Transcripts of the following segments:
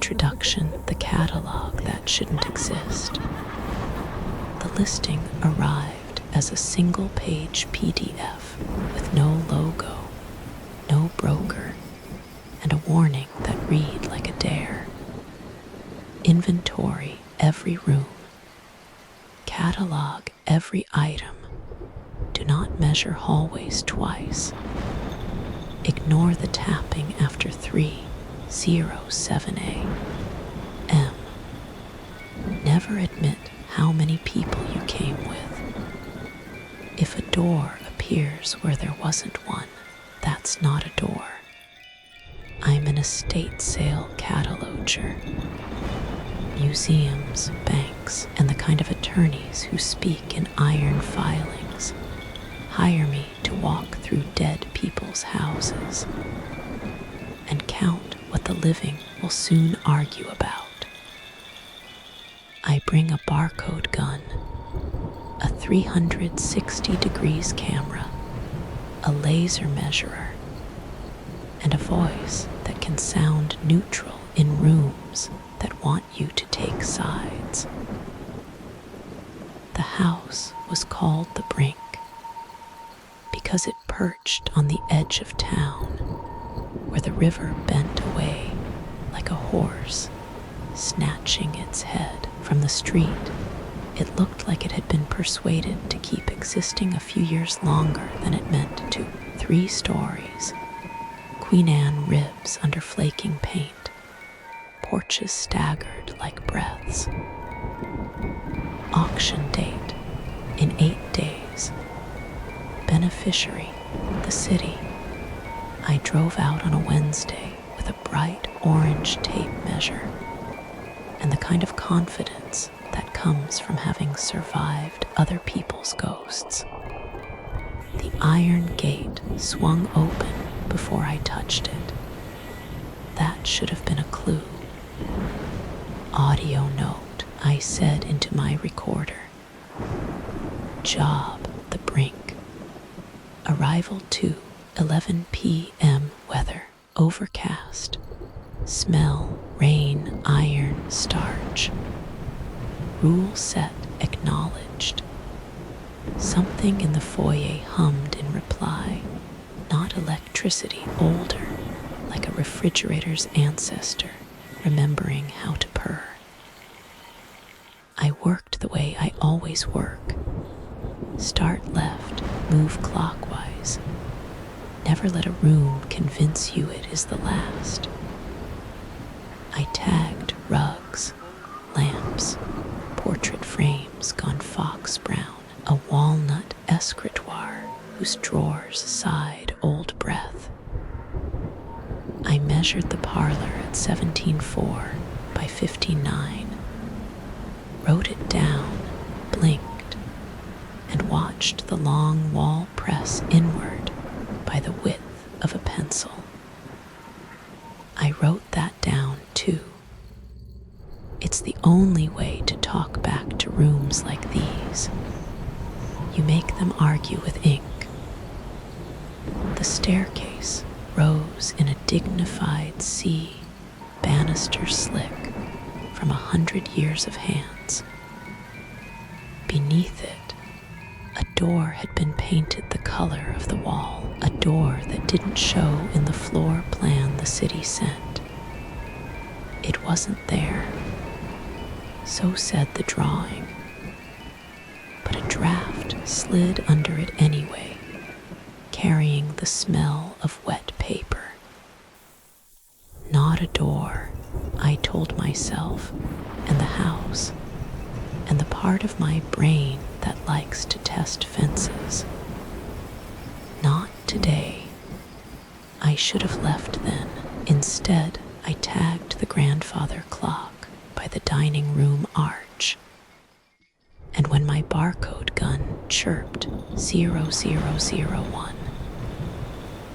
introduction, the catalog that shouldn't exist. The listing arrived as a single-page PDF with no logo, no broker, and a warning that read like a dare. Inventory every room. Catalog every item. Do not measure hallways twice. Ignore the tapping after 3:07 a.m. Never admit how many people you came with. If a door appears where there wasn't one, that's not a door. I'm an estate sale cataloger. Museums, banks, and the kind of attorneys who speak in iron filings hire me to walk through dead people's houses and count what the living will soon argue about. I bring a barcode gun, a 360 degrees camera, a laser measurer, and a voice that can sound neutral in rooms that want you to take sides. The house was called the Brink because it perched on the edge of town, where the river bent away like a horse, snatching its head from the street. It looked like it had been persuaded to keep existing a few years longer than it meant to. 3 stories, Queen Anne ribs under flaking paint, porches staggered like breaths. Auction date in 8 days. Beneficiary, the city. I drove out on a Wednesday with a bright orange tape measure and the kind of confidence that comes from having survived other people's ghosts. The iron gate swung open before I touched it. That should have been a clue. Audio note, I said into my recorder. Job, the Brink. Arrival 2:11 p.m. Weather, overcast. Smell, rain, iron, starch. Rule set, acknowledged. Something in the foyer hummed in reply. Not electricity, older, like a refrigerator's ancestor, remembering how to purr. I worked the way I always work. Start left, move clockwise. Never let a room convince you it is the last. I tagged rugs, lamps, portrait frames gone fox brown, a walnut escritoire whose drawers sighed old breath. I measured the parlor at 17.4 by 15.9, wrote it down, blinked, and watched the long wall press inward by the width of a pencil. I wrote that down too. It's the only way to talk back to rooms like these. You make them argue with ink. The staircase rose in a dignified C, banister slick from 100 years of hands. Beneath it, a door had been painted the color of the wall, a door that didn't show in the floor plan the city sent. It wasn't there. So said the drawing. But a draft slid under it anyway, carrying the smell of wet paper. Not a door, I told myself, and the house, and the part of my brain that likes to test fences. Not today. I should have left then. Instead, I tagged the grandfather clock by the dining room arch. And when my barcode gun chirped 0001,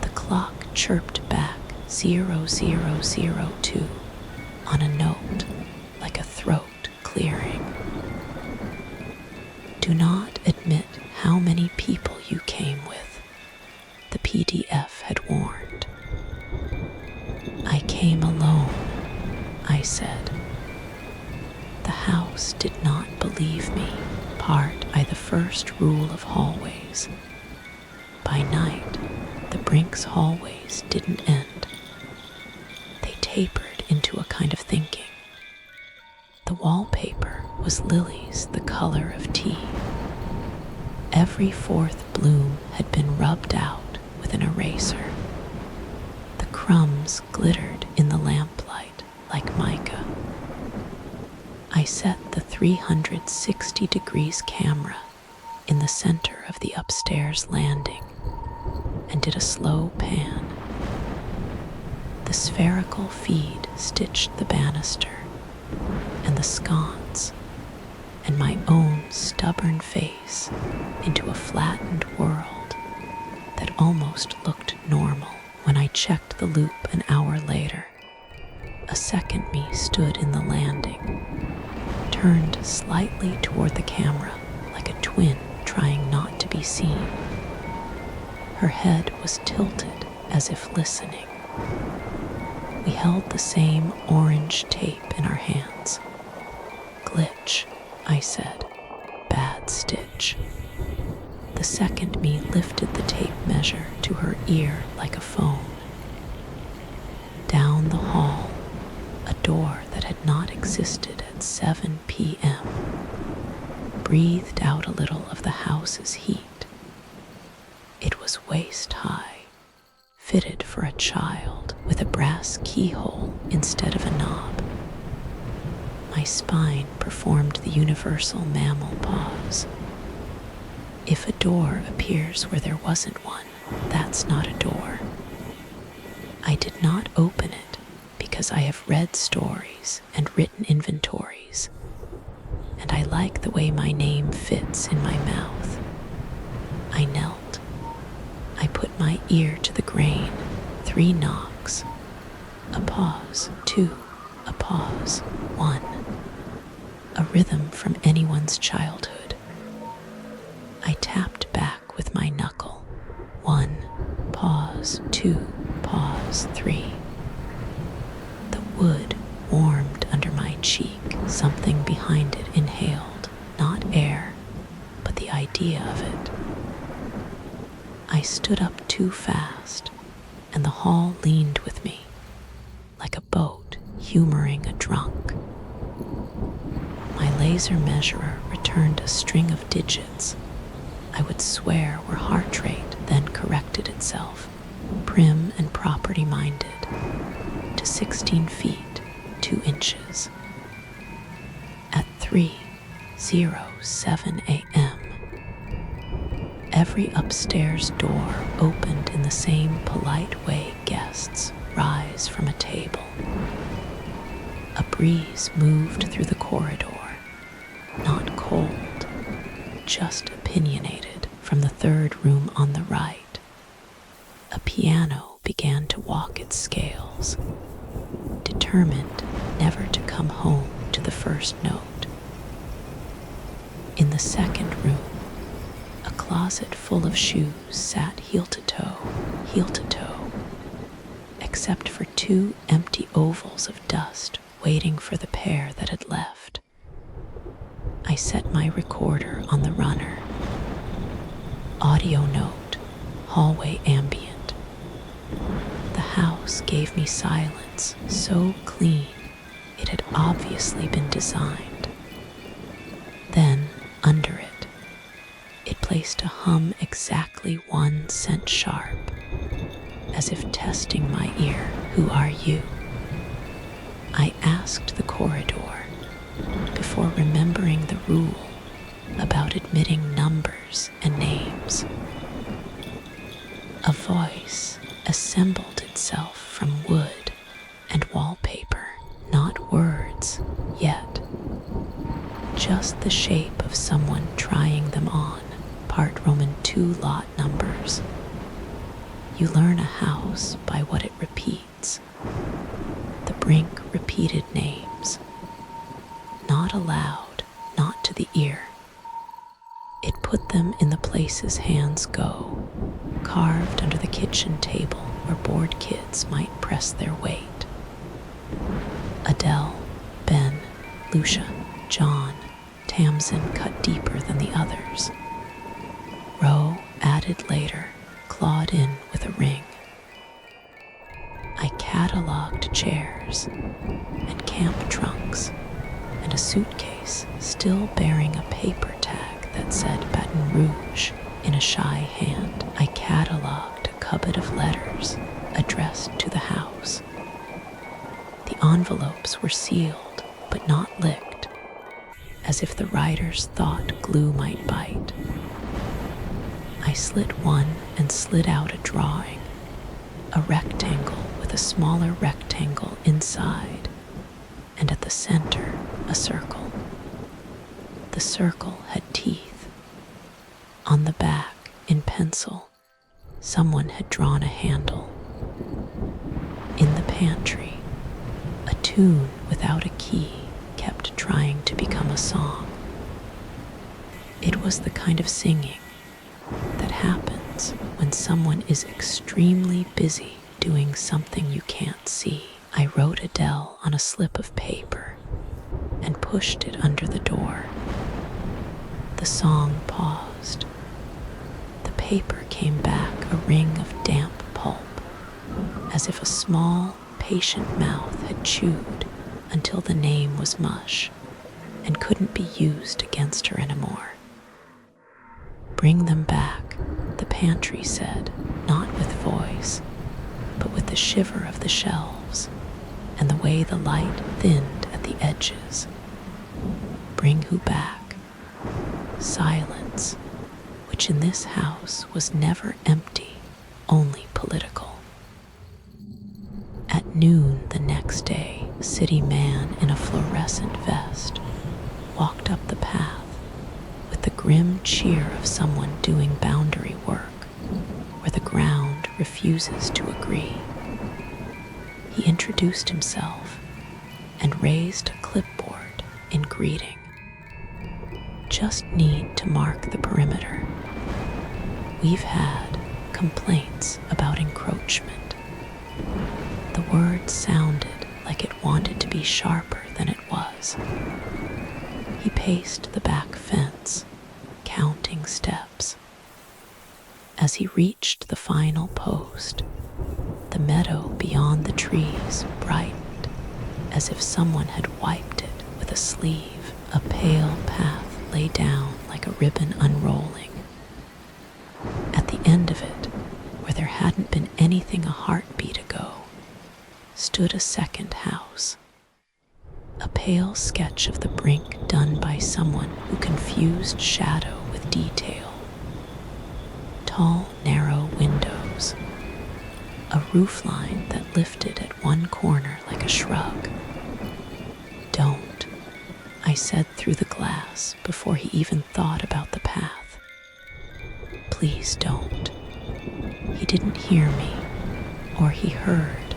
the clock chirped back 0002 on a note like a throat clearing. Do not admit how many people you came with, the PDF had warned. I came alone, I said. The house did not believe me, part by the first rule of hallways. By night, the Brink's hallways didn't end. They tapered into a kind of thinking. The wallpaper was lilies the color of tea. Every fourth bloom had been rubbed out with an eraser. The crumbs glittered in the lamplight like mica. I set the 360 degrees camera in the center of the upstairs landing and did a slow pan. The spherical feed stitched the banister and the sconce and my own stubborn face into a flattened world that almost looked normal. When I checked the loop an hour later, a second me stood in the landing, turned slightly toward the camera like a twin trying not to be seen. Her head was tilted as if listening. We held the same orange tape in our hands. Glitch, I said. Bad stitch. The second me lifted the tape measure to her ear like a phone. Down the hall, a door that had not existed at 7 p.m. breathed out a little of the house's heat. It was waist high, fitted for a child with a brass keyhole instead of a knob. My spine performed the universal mammal pause. If a door appears where there wasn't one, that's not a door. I did not open it because I have read stories and written inventories, and I like the way my name fits in my mouth. I knelt. I put my ear to the grain. 3 knocks. A pause. 2. A pause. 1. A rhythm from anyone's childhood. I tapped back with my knuckle. 1. Pause. 2. Pause. 3. The wood warmed under my cheek. Something behind it inhaled, not air, but the idea of it. I stood up too fast, and the hall leaned with me, like a boat humoring a drunk. My laser measurer returned a string of digits I would swear were heart rate, then corrected itself, prim and property-minded, to 16 feet, 2 inches. At 3:07 a.m., every upstairs door opened in the same polite way guests rise from a table. A breeze moved through the corridor, not cold, just opinionated from the third room on the right. A piano began to walk its scales, determined never to come home to the first note. In the second room, a closet full of shoes sat heel to toe, except for 2 empty ovals of dust waiting for the pair that had left. I set my recorder on the runner. Audio note, hallway ambient. The house gave me silence so clean it had obviously been designed. Then, under it, it placed a hum exactly 1 cent sharp, as if testing my ear. Who are you? I asked the corridor before remembering the rule about admitting numbers and names. A voice assembled itself from wood and wallpaper, not words yet, just the shape of someone trying them on, part Roman 2 lot numbers. You learn a house by what it repeats. The Brink repeated names. Not aloud, not to the ear. It put them in the places hands go, carved under the kitchen table where bored kids might press their weight. Adele, Lucia, John, Tamsin cut deeper than the others. Roe, added later, clawed in with a ring. I catalogued chairs and camp trunks and a suitcase still bearing a paper tag that said Baton Rouge in a shy hand. I catalogued a cupboard of letters addressed to the house. The envelopes were sealed but not licked, as if the writers thought glue might bite. I slit one and slid out a drawing, a rectangle with a smaller rectangle inside, and at the center, a circle. The circle had teeth. On the back, in pencil, someone had drawn a handle. In the pantry, a tune without a key kept trying to become a song. It was the kind of singing that happens when someone is extremely busy doing something you can't see. I wrote Adele on a slip of paper and pushed it under the door. The song paused. The paper came back a ring of damp pulp, as if a small, patient mouth had chewed until the name was mush and couldn't be used against her anymore. Bring them back, the pantry said, not with voice, but with the shiver of the shelves and the way the light thinned at the edges. Bring who back? Silence, which in this house was never empty, only political. At noon the next day, a city man in a fluorescent vest walked up the path with the grim cheer of someone doing boundary work where the ground refuses to agree. He introduced himself and raised a clipboard in greeting. Just need to mark the perimeter. We've had complaints about encroachment. The word sounded like it wanted to be sharper than it was. He paced the back fence, counting steps. As he reached the final post, the meadow beyond the trees brightened as if someone had wiped it with a sleeve. A pale path lay down like a ribbon unrolling. At the end of it, where there hadn't been anything a heartbeat ago, stood a second house. A pale sketch of the Brink done by someone who confused shadow with detail. Tall, narrow windows. A roofline that lifted at one corner like a shrug. Don't, I said through the glass before he even thought about the path. Please don't. He didn't hear me, or he heard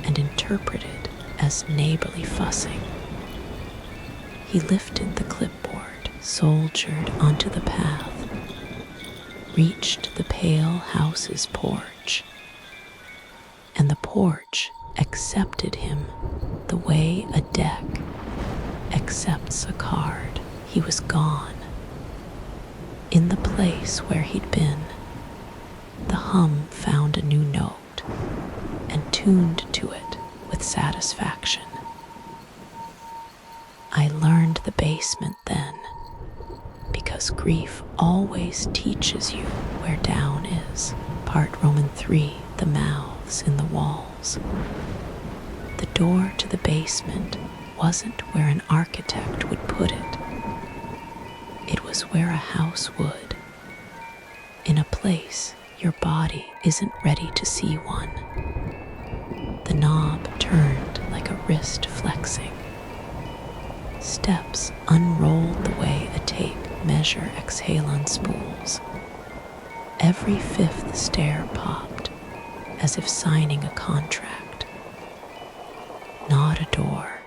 and interpreted as neighborly fussing. He lifted the clipboard, soldiered onto the path, reached the pale house's porch, and the porch accepted him the way a deck accepts a card. He was gone. In the place where he'd been, the hum found a new note and tuned to it with satisfaction. I learned the basement then, because grief always teaches you where down is. Part Roman 3, the mouths in the walls. The door to the basement wasn't where an architect would put it. It was where a house would, in a place your body isn't ready to see one. The knob turned like a wrist flexing. Steps unrolled the way a tape measure exhale on spools. Every fifth stair popped, as if signing a contract. Not a door,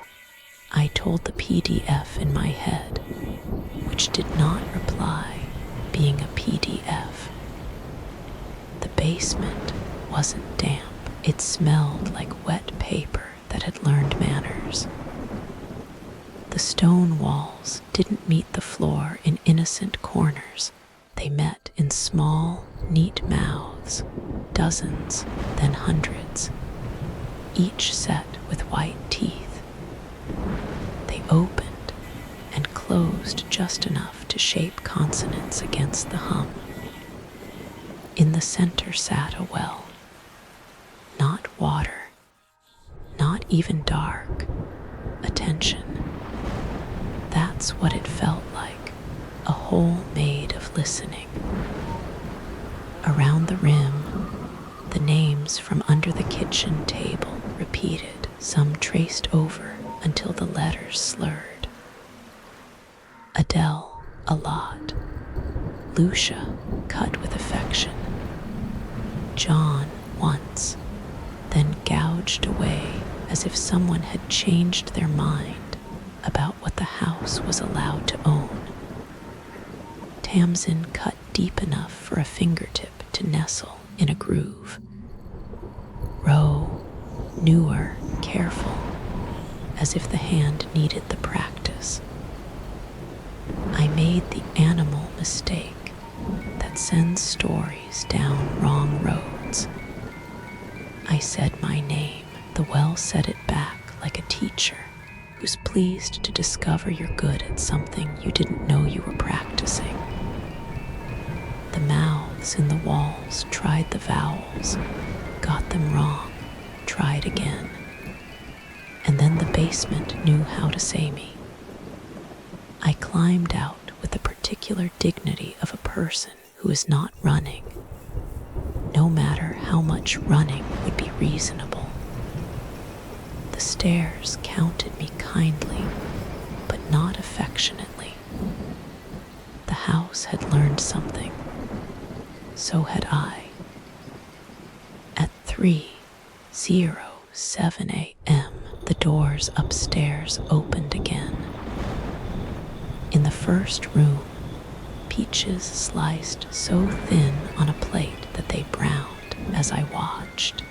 I told the PDF in my head, which did not reply, being a PDF. The basement wasn't damp. It smelled like wet paper that had learned manners. The stone walls didn't meet the floor in innocent corners. They met in small, neat mouths, dozens, then hundreds, each set with white teeth. They opened and closed just enough to shape consonants against the hum. In the center sat a well. Not water, not even dark. Attention. That's what it felt like, a hole made of listening. Around the rim, the names from under the kitchen table repeated, some traced over until the letters slurred. Adele, a lot. Lucia, cut with affection. John, once, then gouged away as if someone had changed their mind about what the house was allowed to own. Tamsin cut deep enough for a fingertip to nestle in a groove. Row, newer, careful, as if the hand needed the practice. I made the animal mistake that sends stories down wrong roads. I said my name. The well said it back like a teacher who's pleased to discover you're good at something you didn't know you were practicing. The mouths in the walls tried the vowels, got them wrong, tried again. And then the basement knew how to say me. I climbed out with the particular dignity of a person who is not running, no matter how much running would be reasonable. The stairs counted me kindly, but not affectionately. The house had learned something. So had I. At 3:07 a.m., the doors upstairs opened again. In the first room, peaches sliced so thin on a plate that they browned as I watched.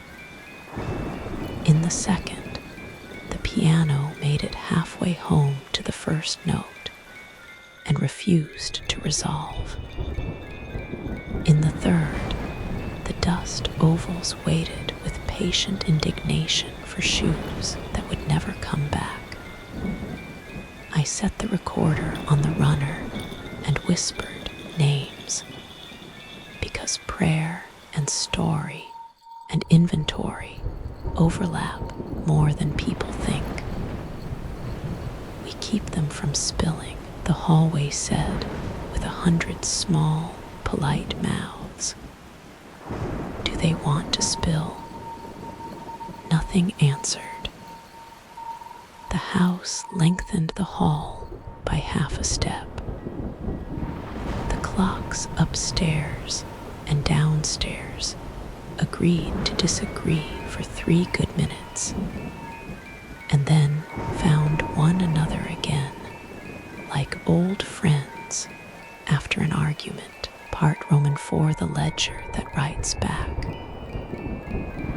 In the second, the piano made it halfway home to the first note and refused to resolve. In the third, the dust ovals waited with patient indignation for shoes that would never come back. I set the recorder on the runner and whispered names, because prayer and story and inventory overlap more than people think. We keep them from spilling, the hallway said, with 100 small, polite mouths. Do they want to spill? Nothing answered. The house lengthened the hall by half a step. The clocks upstairs and downstairs agreed to disagree for 3 good minutes, and then found one another again, like old friends after an argument, part Roman IV, the ledger that writes back.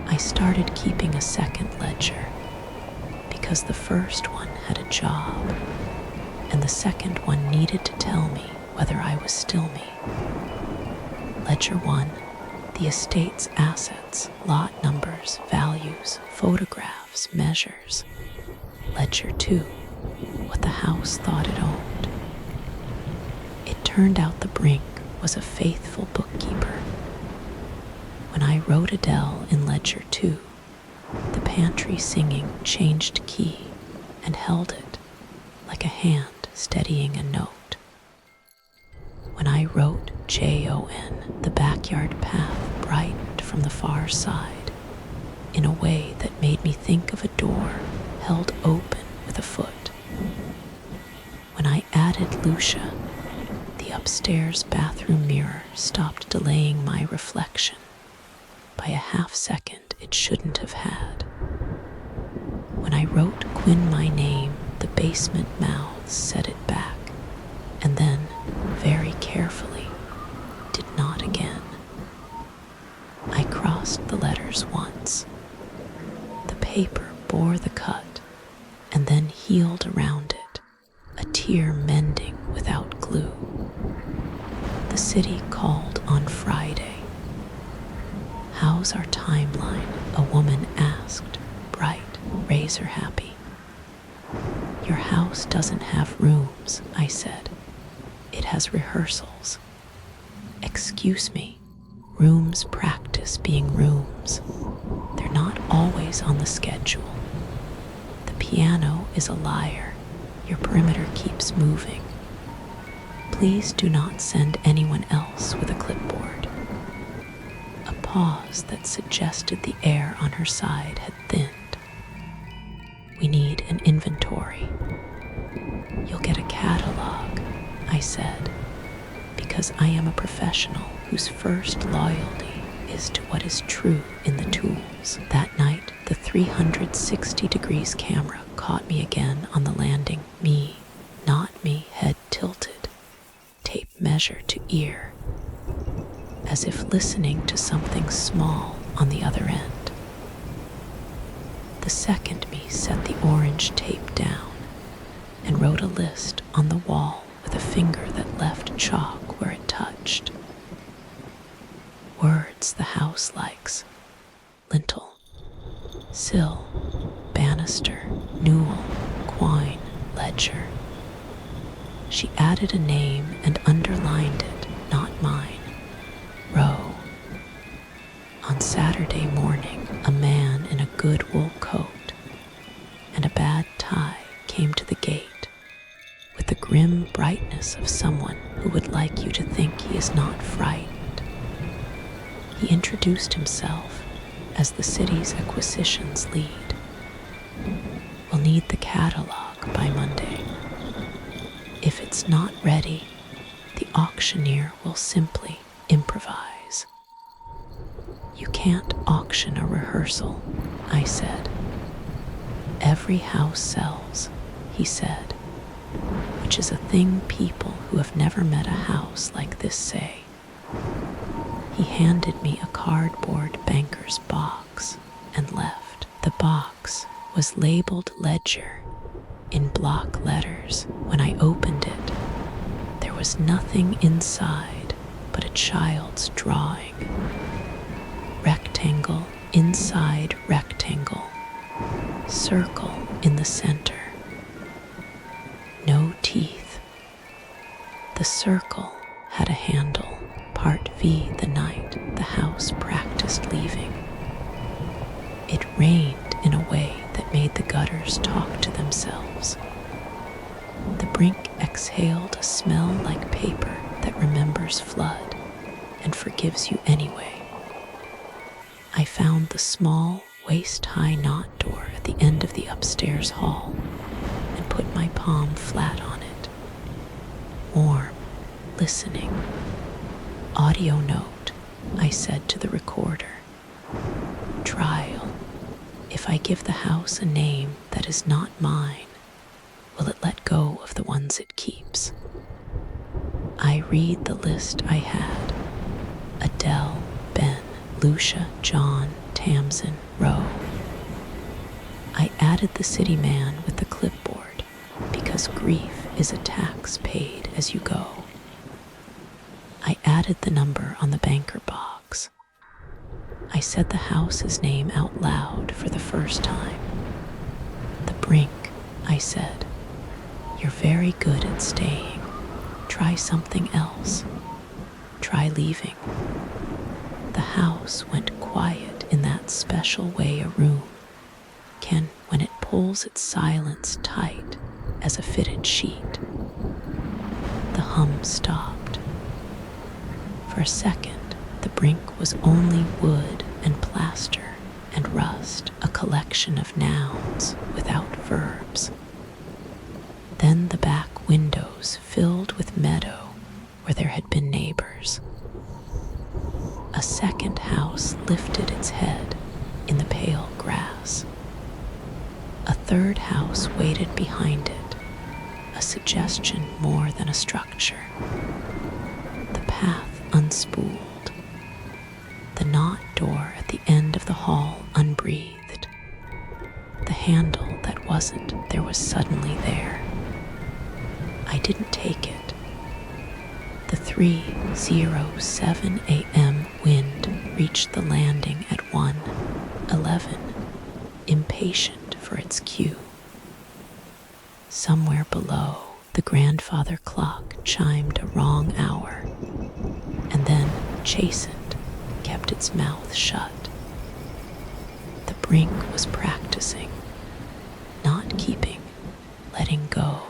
I started keeping a second ledger, because the first one had a job, and the second one needed to tell me whether I was still me. Ledger 1, the estate's assets, lot numbers, values, photographs, measures. Ledger 2, what the house thought it owned. It turned out the Brink was a faithful bookkeeper. When I wrote Adele in Ledger 2, the pantry singing changed key and held it like a hand steadying a note. When I wrote Jon, the backyard path brightened from the far side in a way that made me think of a door held open with a foot. When I added Lucia, the upstairs bathroom mirror stopped delaying my reflection by a half second it shouldn't have had. When I wrote Quinn my name, the basement mouths said it back, and then, very carefully, did not again. I crossed the letters once. The paper bore the cut, and then healed around it, tear mending without glue. The city called on Friday. "How's our timeline?" a woman asked, bright, razor happy. "Your house doesn't have rooms," I said. "It has rehearsals." "Excuse me, rooms practice being rooms. They're not always on the schedule. The piano is a liar. Your perimeter keeps moving. Please do not send anyone else with a clipboard." A pause that suggested the air on her side had thinned. "We need an inventory." "You'll get a catalog," I said, because I am a professional whose first loyalty is to what is true in the tools. That night, the 360 degrees camera caught me again on the landing. Me, not me, head tilted, tape measure to ear, as if listening to something small on the other end. The second me set the orange tape down and wrote a list on the wall with a finger that left chalk where it touched. Words the house likes: lintel, sill, banister, newel, quine, ledger. She added a name and underlined it, not mine. Row. On Saturday morning, a man in a good wool coat and a bad tie came to the gate with the grim brightness of someone who would like you to think he is not frightened. He introduced himself as the city's acquisitions lead. "We'll need the catalog by Monday. If it's not ready, the auctioneer will simply improvise." "You can't auction a rehearsal," I said. "Every house sells," he said, which is a thing people who have never met a house like this say. He handed me a cardboard banker's box and left. The box was labeled ledger in block letters. When I opened it, there was nothing inside but a child's drawing. Rectangle inside rectangle, circle in the center. No teeth. The circle had a handle. Part V, the night the house practiced leaving. It rained in a way that made the gutters talk to themselves. The Brink exhaled a smell like paper that remembers flood and forgives you anyway. I found the small, waist-high knot door at the end of the upstairs hall and put my palm flat on it. Warm, listening. "Audio note," I said to the recorder. "Trial. If I give the house a name that is not mine, will it let go of the ones it keeps?" I read the list I had. Adele, Ben, Lucia, John, Tamsin, Rowe. I added the city man with the clipboard because grief is a tax paid as you go. I added the number on the banker box. I said the house's name out loud for the first time. "The Brink," I said. "You're very good at staying. Try something else. Try leaving." The house went quiet in that special way a room can when it pulls its silence tight as a fitted sheet. The hum stopped. For a second, the Brink was only wood and plaster and rust, a collection of nouns without verbs. Then the back windows filled with meadow where there had been neighbors. A second house lifted its head in the pale grass. A third house waited behind it, a suggestion more than a structure. The path unspooled. The knot door at the end of the hall unbreathed. The handle that wasn't there was suddenly there. didn't take it. The 3:07 a.m. wind reached the landing at 1:11, impatient for its cue. Somewhere below, the grandfather clock chimed a wrong hour, and then, chastened, kept its mouth shut. The Brink was practicing, not keeping, letting go.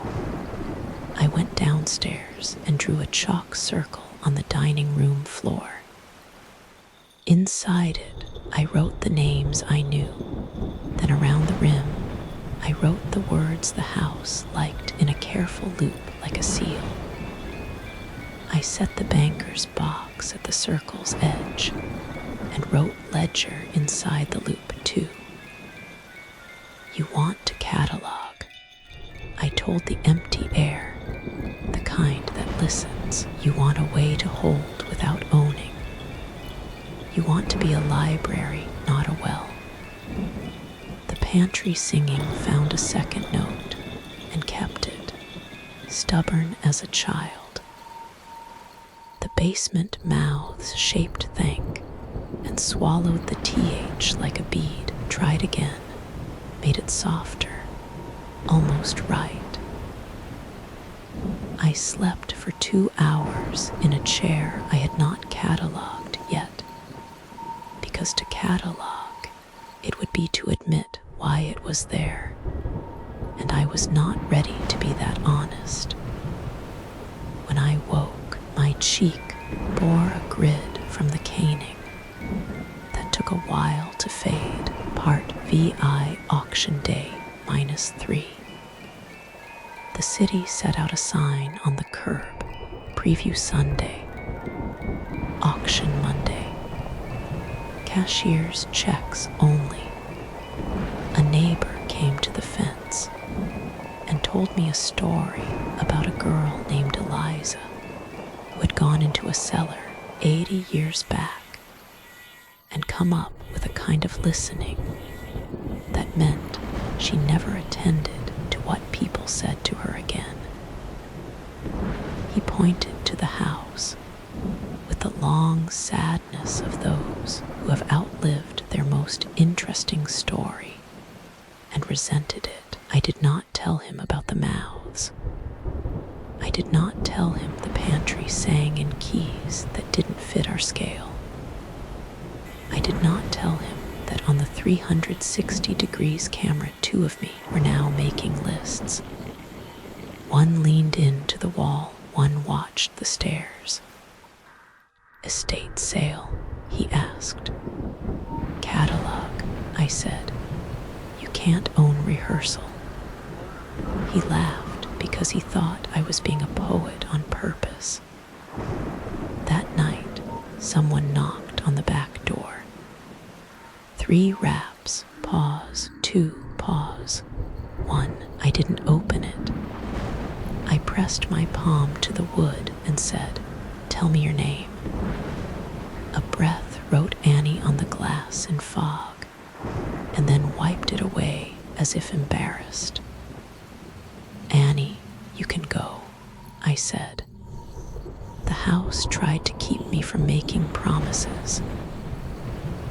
I went downstairs and drew a chalk circle on the dining room floor. Inside it, I wrote the names I knew. Then around the rim, I wrote the words the house liked in a careful loop like a seal. I set the banker's box at the circle's edge and wrote ledger inside the loop too. You want to catalog, I told the empty air, the kind that listens. You want a way to hold without owning. You want to be a library, not a well. The pantry singing found a second note and kept it, stubborn as a child. The basement mouths shaped thank and swallowed the TH like a bead, tried again, made it softer, almost right. I slept for 2 hours in a chair I had not catalogued yet, because to catalog, it would be to admit why it was there, and I was not ready to be that honest. When I woke, my cheek bore a grid from the caning that took a while to fade, part VI auction day -3. The city set out a sign on the curb, preview Sunday, auction Monday, cashier's checks only. A neighbor came to the fence and told me a story about a girl named Eliza who had gone into a cellar 80 years back and come up with a kind of listening that meant she never attended to what people said to her again. He pointed to the house with the long sadness of those who have outlived their most interesting story and resented it. I did not tell him about the mouths. I did not tell him the pantry sang in keys that didn't fit our scale. I did not tell him that on the 360 degrees camera, 2 of me were now making lists. One leaned into the wall, one watched the stairs. Estate sale, he asked. Catalog, I said. You can't own rehearsal. He laughed because he thought I was being a poet on purpose. That night, someone knocked on the back door. 3 raps, pause, 2, pause. 1, I didn't open it. I pressed my palm to the wood and said, tell me your name. A breath wrote Annie on the glass in fog, and then wiped it away as if embarrassed. Annie, you can go, I said. The house tried to keep me from making promises.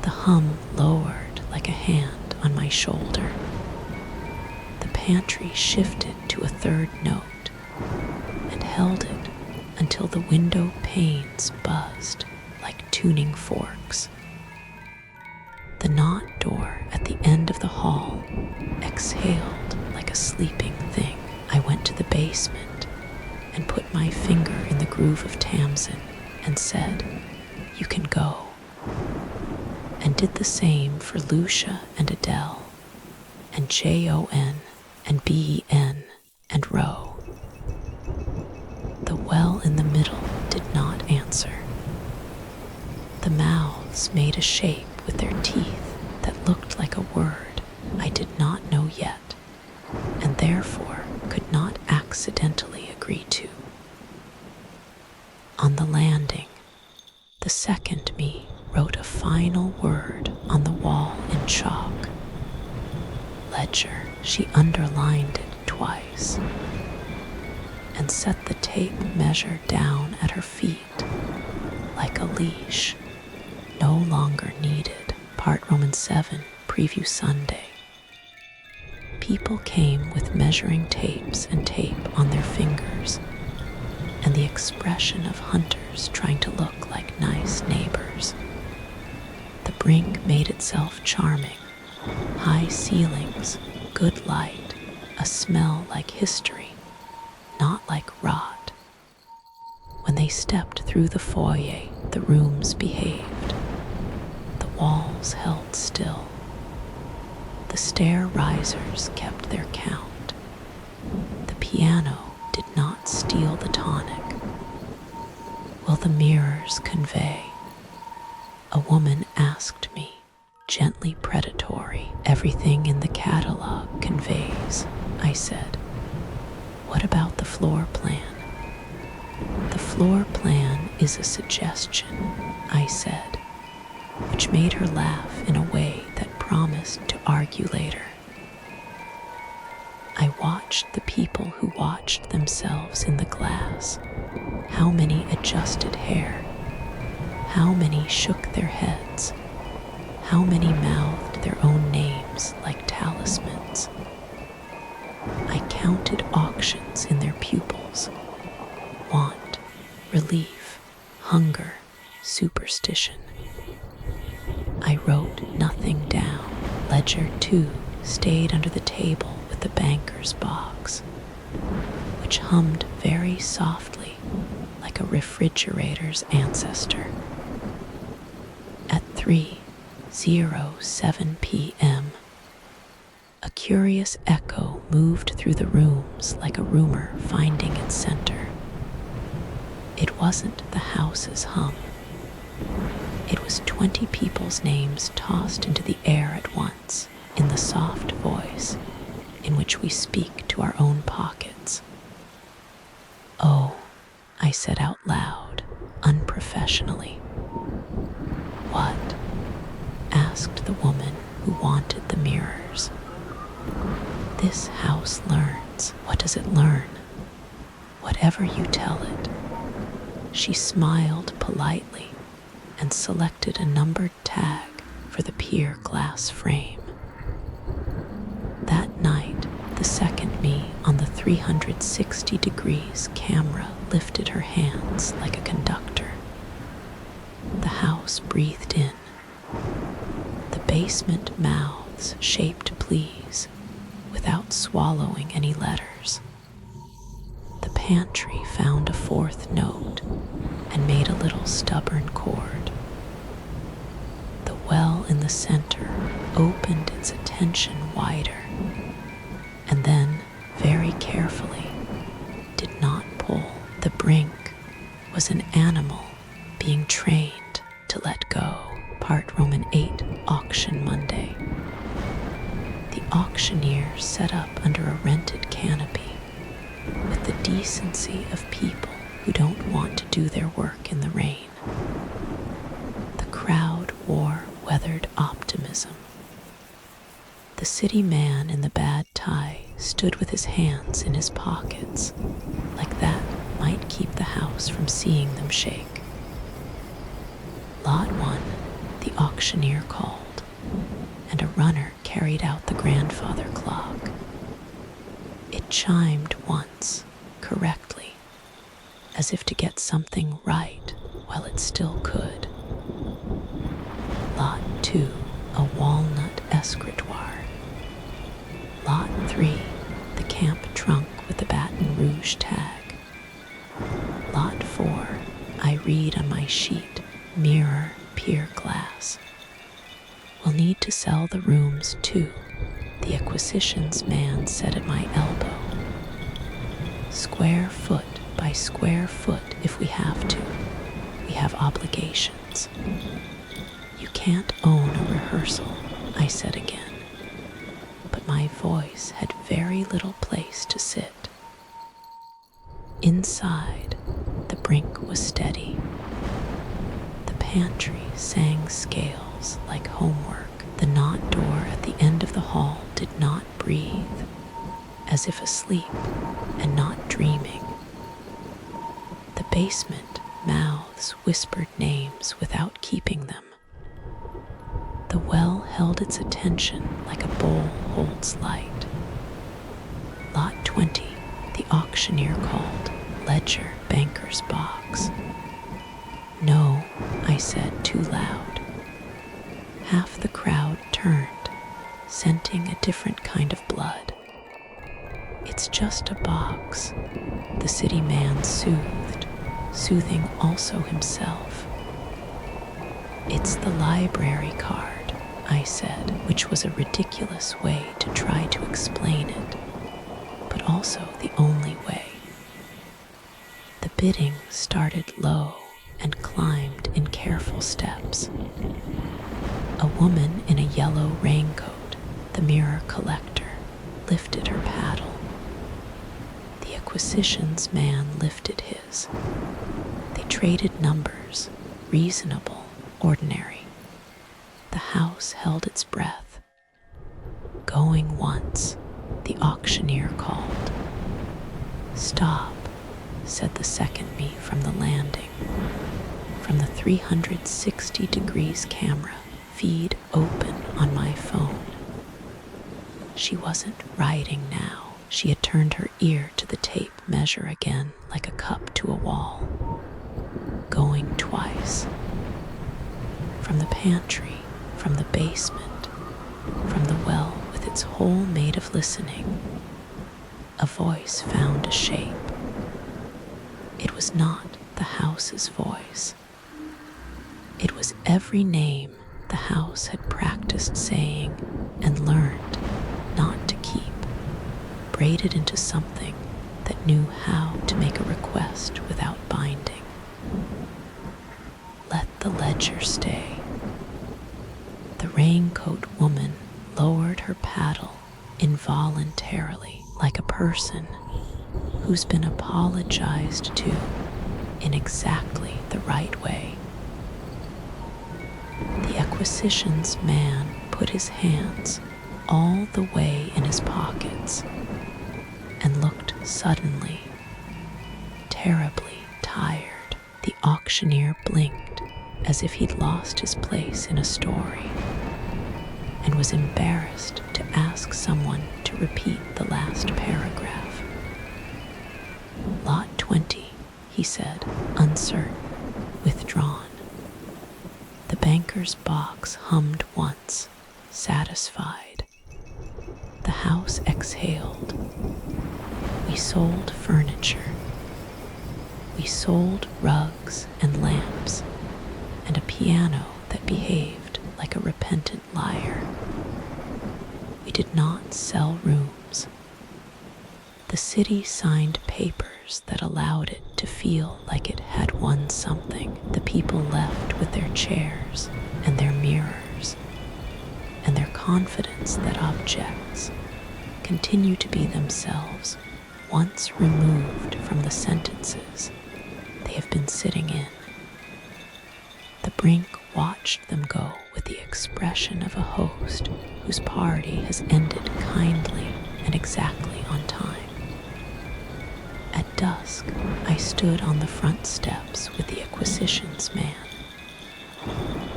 The hum lowered like a hand on my shoulder. The pantry shifted to a third note and held it until the window panes buzzed like tuning forks. The knot door at the end of the hall exhaled like a sleeping thing. I went to the basement and put my finger in the groove of Tamsin and said, you can go. And did the same for Lucia and Adele, and Jon and Ben and Roe. The well in the middle did not answer. The mouths made a shape with their teeth that looked like a word I did not know yet, and therefore could not accidentally agree to. On the landing, the second me wrote a final word on the wall in chalk. Ledger, she underlined it twice and said, set the tape measure down at her feet like a leash. No longer needed. Part Romans 7, Preview Sunday. People came with measuring tapes and tape on their fingers, and the expression of hunters trying to look like nice neighbors. The Brink made itself charming. High ceilings, good light, a smell like history, not like rot. When they stepped through the foyer, the rooms behaved. The walls held still. The stair risers kept their count. The piano did not steal the tonic. Will the mirrors convey? A woman asked me, gently predatory. Everything in the catalog conveys, I said. What about the floor plan? The floor plan is a suggestion, I said, which made her laugh in a way that promised to argue later. I watched the people who watched themselves in the glass. How many adjusted hair? How many shook their heads? How many mouthed their own names like talismans? I counted auctions in their pupils. Want, relief, hunger, superstition. I wrote nothing down. Ledger 2 stayed under the table with the banker's box, which hummed very softly like a refrigerator's ancestor. At 3:07 p.m., a curious echo moved through the rooms like a rumor finding its center. It wasn't the house's hum. It was 20 people's names tossed into the air at once in the soft voice in which we speak to our own pockets. Oh, I said out loud, unprofessionally. What? Asked the woman who wanted the mirrors. This house learns. What does it learn? Whatever you tell it. She smiled politely and selected a numbered tag for the pier glass frame. That night, the second me on the 360 degrees camera lifted her hands like a conductor. The house breathed in. The basement mouths shaped pleas without swallowing any letters. The pantry found a fourth note and made a little stubborn chord. The well in the center opened its attention wider, and then, very carefully, did not pull. The Brink was an animal being trained to let go. Part Roman 8, Auction Monday. The auctioneer set up under a rented canopy with the decency of people who don't want to do their work in the rain. The crowd wore weathered optimism. The city man in the bad tie stood with his hands in his pockets, like that might keep the house from seeing them shake. Lot 1, the auctioneer called, and a runner carried out the grandfather clock. It chimed once, correctly, as if to get something right while it still could. Lot 2, a walnut escritoire. Lot 3, the camp trunk with the Baton Rouge tag. Lot 4, I read on my sheet, mirror, pier glass. We'll need to sell the rooms too, the acquisitions man said at my elbow. Square foot by square foot if we have to. We have obligations. You can't own a rehearsal, I said again. But my voice had very little place to sit. Inside, the Brink was steady. The pantry sang scales like homework. The knot door at the end of the hall did not breathe, as if asleep and not dreaming. basement, mouths whispered names without keeping them. The well held its attention like a bowl holds light. Lot 20, the auctioneer called, ledger banker's box. No, I said too loud. Half the crowd turned, scenting a different kind of blood. It's just a box, the city man soothed, soothing also himself. It's the library card, I said, which was a ridiculous way to try to explain it, but also the only way. The bidding started low and climbed in careful steps. A woman in a yellow raincoat, the mirror collector, lifted her paddle. The acquisitions man lifted his. They traded numbers, reasonable, ordinary. The house held its breath. Going once, the auctioneer called. Stop, said the second me from the landing. From the 360 degrees camera, feed open on my phone. She wasn't writing now. She had turned her ear to the tape measure again, like a cup to a wall. Going twice. From the pantry, from the basement, from the well with its hole made of listening, a voice found a shape. It was not the house's voice. It was every name the house had practiced saying and learned not to keep, braided into something that knew how to make a request without binding. Let the ledger stay. The raincoat woman lowered her paddle involuntarily, like a person who's been apologized to in exactly the right way. The acquisitions man put his hands all the way in his pockets and looked suddenly, terribly tired. The auctioneer blinked as if he'd lost his place in a story and was embarrassed to ask someone to repeat the last paragraph. Lot 20, he said, uncertain, withdrawn. The banker's box hummed once, satisfied. The house exhaled. We sold furniture. We sold rugs and lamps, and a piano that behaved like a repentant liar. We did not sell rooms. The city signed papers that allowed it to feel like it had won something. The people left with their chairs and their mirrors and their confidence that objects continue to be themselves once removed from the sentences they have been sitting in. The Brink watched them go with the expression of a host whose party has ended kindly and exactly on time. At dusk, I stood on the front steps with the acquisitions man.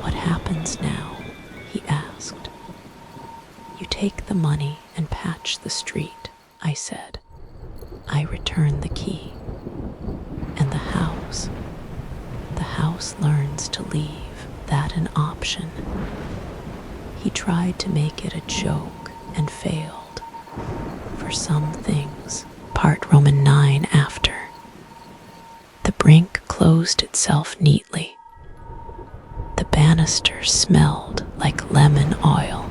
What happens now? He asked. You take the money and patch the street, I said. I return the key. And the house learns to leave that an option. He tried to make it a joke and failed. For some things, part Roman 9 after. The Brink closed itself neatly. The banister smelled like lemon oil.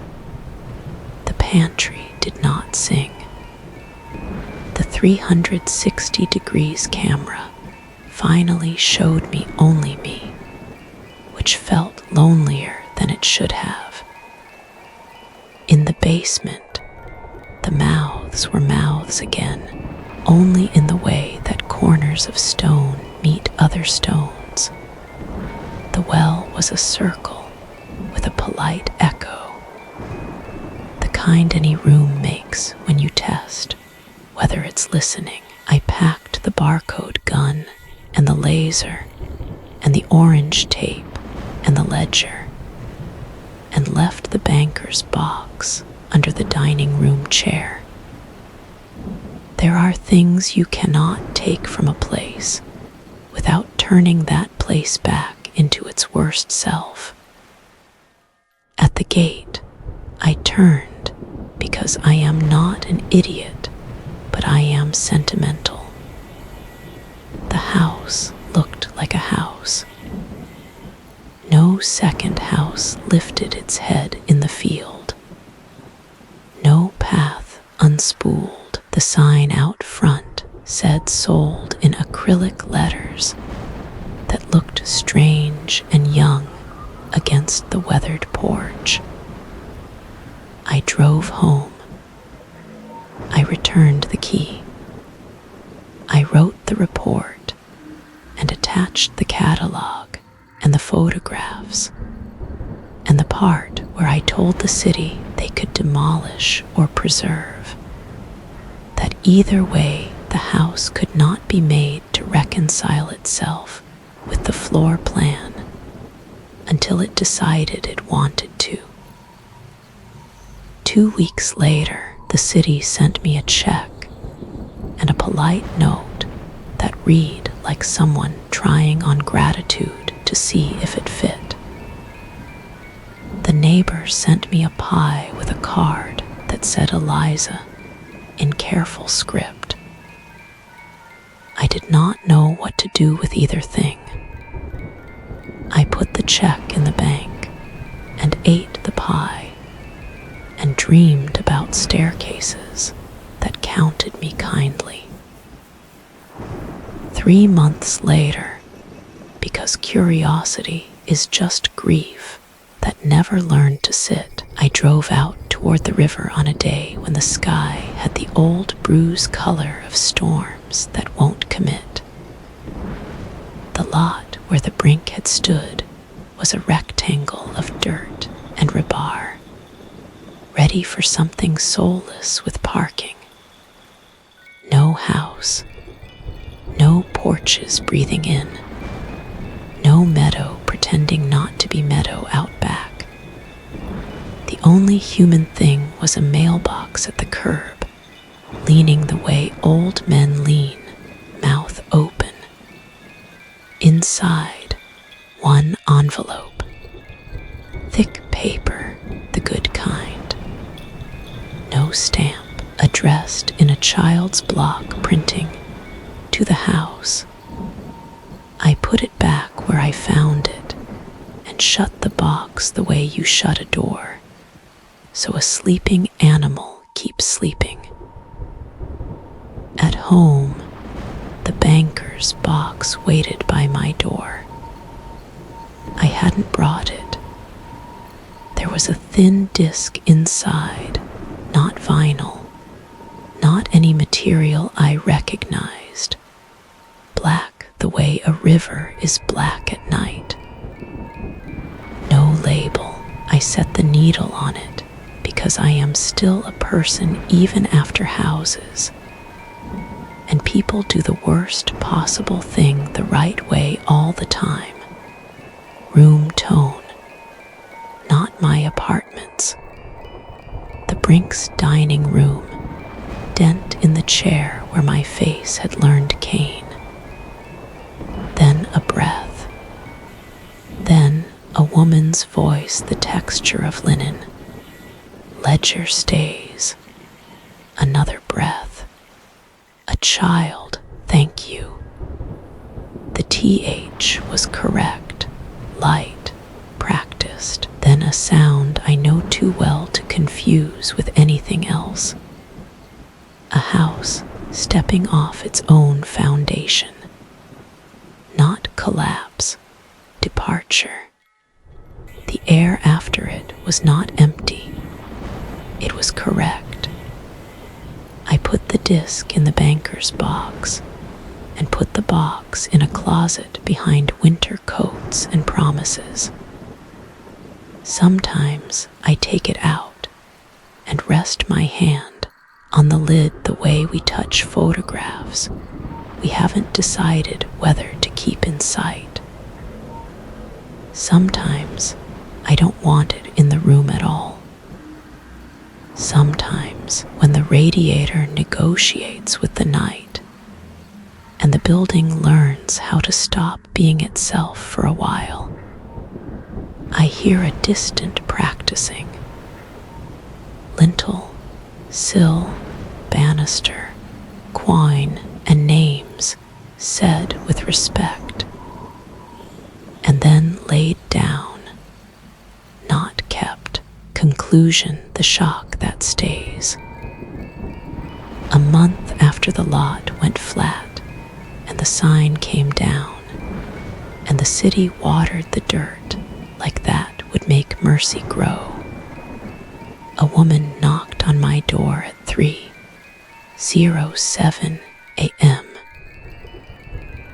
The pantry did not sing. The 360 degrees camera finally showed me only me, which felt lonelier than it should have. In the basement, the mouths were mouths again, only in the way that corners of stone meet other stones. The well was a circle with a polite echo, the kind any room makes when you test whether it's listening. I packed the barcode gun and the laser and the orange tape and the ledger, and left the banker's box under the dining room chair. There are things you cannot take from a place without turning that place back into its worst self. At the gate, I turned because I am not an idiot, but I am sentimental. The house looked like a house. No second house lifted its head in the field. No path unspooled. The sign out front said sold in acrylic letters that looked strange and young against the weathered porch. I drove home. I returned the key. I wrote the report and attached the catalog and the photographs and the part where I told the city they could demolish or preserve. That either way the house could not be made to reconcile itself with the floor plan until it decided it wanted to. 2 weeks later, the city sent me a check and a polite note that read like someone trying on gratitude to see if it fit. The neighbor sent me a pie with a card that said Eliza in careful script. I did not know what to do with either thing. I put the check in the bank and ate the pie and dreamed about staircases that counted me kindly. 3 months later, because curiosity is just grief that never learned to sit, I drove out toward the river on a day when the sky had the old bruise color of storms that won't commit. The lot where the Brink had stood was a rectangle of dirt and rebar, ready for something soulless with parking. No house, no porches breathing in, no meadow pretending not to be meadow out back. The only human thing was a mailbox at the curb, leaning the way old men lean, mouth open. Inside, one envelope, thick paper, the good kind. No stamp, addressed in a child's block printing, to the house. I put it back where I found it and shut the box the way you shut a door, so a sleeping animal keeps sleeping. At home, the banker's box waited by my door. I hadn't brought it. There was a thin disc inside, not vinyl, not any material I recognized, black the way a river is black at night. No label. I set the needle on it because I am still a person even after houses, and people do the worst possible thing the right way all the time. Room tone, not my apartments. The Brink's dining room, dent in the chair where my face had learned cane. Then a breath. Then a woman's voice, the texture of linen. Ledger stays. Another breath. A child, thank you. The TH was correct, light, practiced. Then a sound I know too well to confuse with anything else. A house stepping off its own foundation. Not collapse, departure. The air after it was not empty. It was correct. I put the disc in the banker's box and put the box in a closet behind winter coats and promises. Sometimes I take it out and rest my hand on the lid the way we touch photographs we haven't decided whether to keep in sight. Sometimes I don't want it in the room at all. Sometimes when the radiator negotiates with the night and the building learns how to stop being itself for a while, I hear a distant practicing. Lintel, sill, banister, quine, and names said with respect, and then laid down, not kept. Conclusion, the shock that stays. A month after the lot went flat and the sign came down and the city watered the dirt like that would make mercy grow, a woman knocked on my door at 3:07 a.m.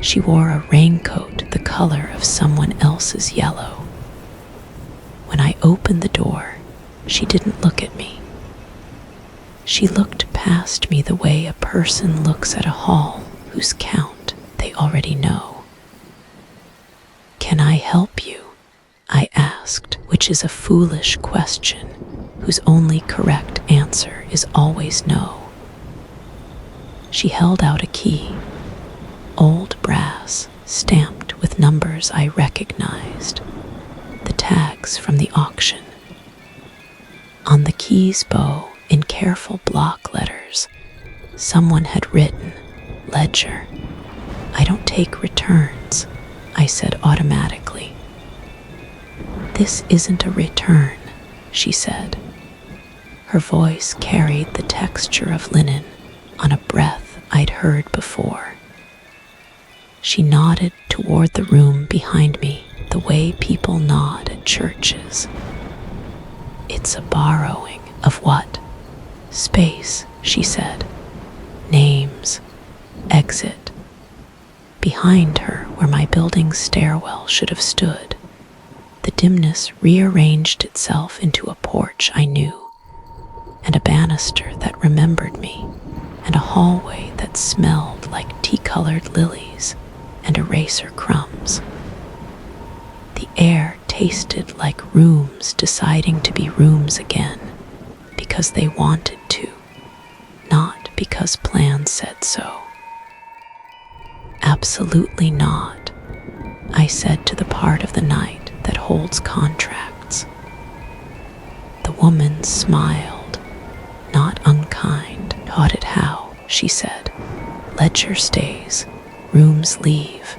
She wore a raincoat the color of someone else's yellow. When I opened the door, she didn't look at me. She looked past me the way a person looks at a hall whose count they already know. "Can I help you?" I asked, which is a foolish question whose only correct answer is always no. She held out a key, old brass, stamped with numbers I recognized, the tags from the auction. On the key's bow, in careful block letters, someone had written, "Ledger." "I don't take returns," I said automatically. "This isn't a return," she said. Her voice carried the texture of linen on a breath I'd heard before. She nodded toward the room behind me the way people nod at churches. "It's a borrowing of what?" "Space," she said. "Names. Exit." Behind her, where my building's stairwell should have stood, the dimness rearranged itself into a porch I knew, and a banister that remembered me, and a hallway that smelled like tea-colored lilies and eraser crumbs. The air tasted like rooms deciding to be rooms again because they wanted to, not because plans said so. "Absolutely not," I said to the part of the night that holds contracts. The woman smiled, not unkind. "Taught it how," she said. "Ledger stays, rooms leave."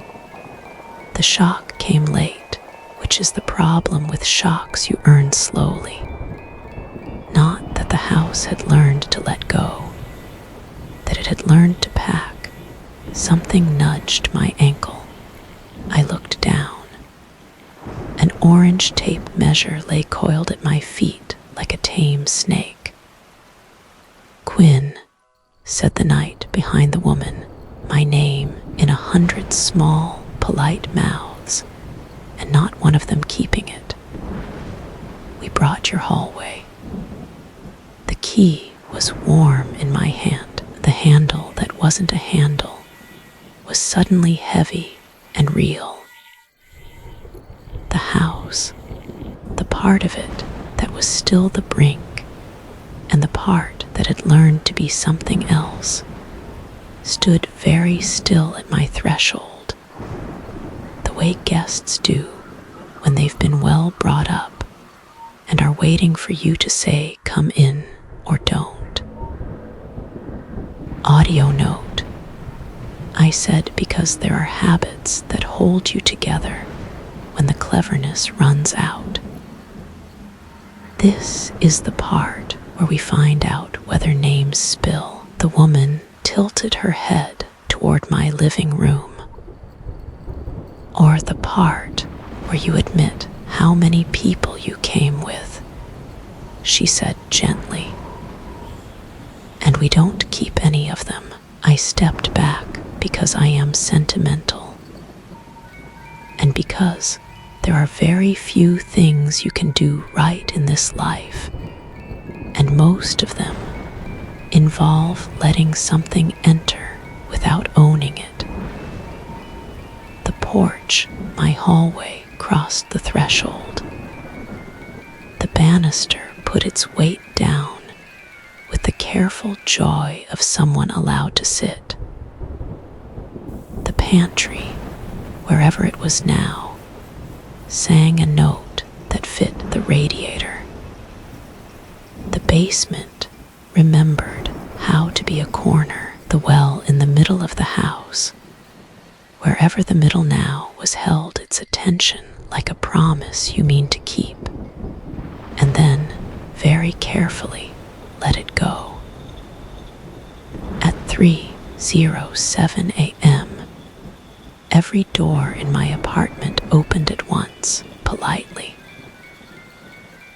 The shock came late, which is the problem with shocks you earn slowly. Not that the house had learned to let go, that it had learned to pack. Something nudged my ankle. I looked down. An orange tape measure lay coiled at my feet like a tame snake. "Quinn," said the night behind the woman, my name in 100 small, polite mouths, and not one of them keeping it. "We brought your hallway." The key was warm in my hand. The handle that wasn't a handle was suddenly heavy and real. The house, the part of it that was still the Brink, and the part that had learned to be something else, stood very still at my threshold, the way guests do when they've been well brought up and are waiting for you to say "come in" or "don't." "Audio note," I said, because there are habits that hold you together when the cleverness runs out. This is the part where we find out whether names spill. The woman tilted her head toward my living room. "Or the part where you admit how many people you came with," she said gently. "And we don't keep any of them." I stepped back because I am sentimental, and because there are very few things you can do right in this life, and most of them involve letting something enter without owning it. The porch, my hallway crossed the threshold. The banister put its weight down with the careful joy of someone allowed to sit. The pantry, wherever it was now, sang a note that fit the radiator. The basement remembered how to be a corner, the well in the middle of the house. Wherever the middle now was held its attention like a promise you mean to keep, and then, very carefully, let it go. At 3:07 a.m., every door in my apartment opened at once, politely.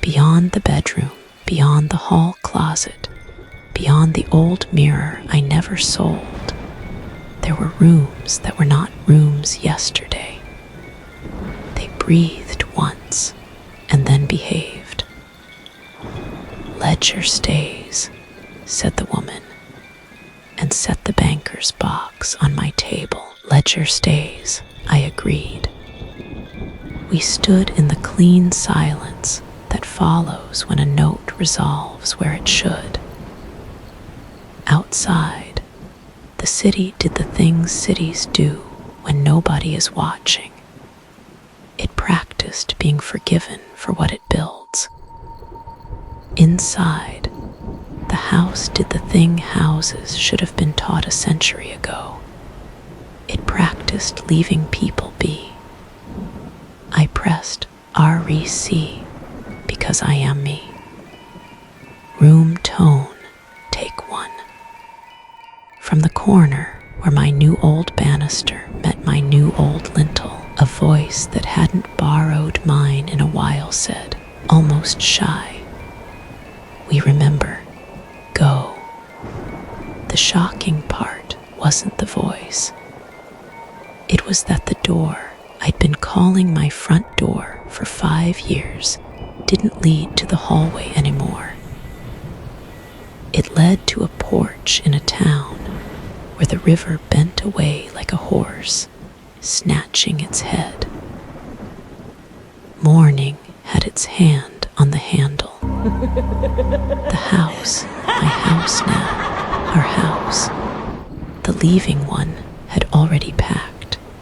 Beyond the bedroom, beyond the hall closet, beyond the old mirror I never sold, there were rooms that were not rooms yesterday. They breathed once and then behaved. "Ledger stays," said the woman, and set the banker's box on my table. "Ledger stays," I agreed. We stood in the clean silence that follows when a note resolves where it should. Outside, the city did the things cities do when nobody is watching. It practiced being forgiven for what it builds. Inside, the house did the thing houses should have been taught a century ago. It practiced leaving people be. I pressed REC because I am me. Room tone, take one. From the corner where my new old banister met my new old lintel, a voice that hadn't borrowed mine in a while said, almost shy, "We remember. Go." The shocking part wasn't the voice. It was that the door I'd been calling my front door for 5 years didn't lead to the hallway anymore. It led to a porch in a town where the river bent away like a horse, snatching its head. Morning had its hand on the handle. The house, my house now, our house, the leaving one had already packed.